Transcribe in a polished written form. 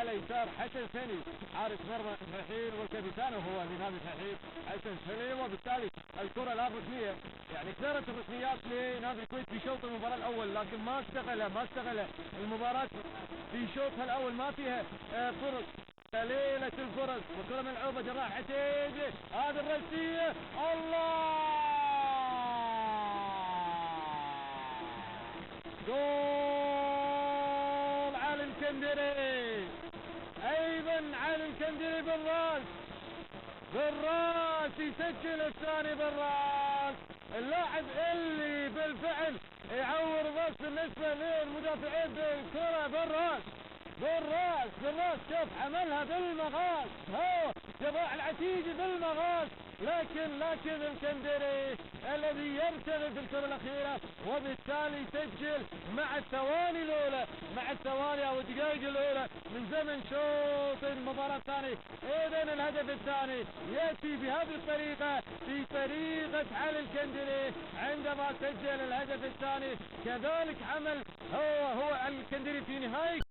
على يسار حسن سني حارس مرمى فحيل والكابتن هو لنادي فحيل حسن سني، وبالتالي الكرة الآن ركنية. يعني كثرت الركنيات لنادي الكويت في شوط المباراة الأول، لكن ما استغل المباراة في شوطها الأول، ما فيها فرص ليلة الفرص. وكرة ملعوبة جراح عتيج، هذه الرأسية الله جول علي الكندري، ايضا علي الكندري بالراس يسجل الثاني بالراس. اللاعب اللي بالفعل يعور بس بالنسبة للمدافعين بالكرة بالراس. شوف عملها بالمغاس، هو جراح العتيجي بالمغاس، لكن الكندري الذي يرتغب في الكرة الأخيرة، وبالتالي يسجل مع الثواني أو الدقائق الأولى من زمن شوط المباراة الثاني. إذن الهدف الثاني يأتي بهذه الطريقة، في طريقة علي الكندري عندما سجل الهدف الثاني. كذلك عمل هو الكندري في نهاية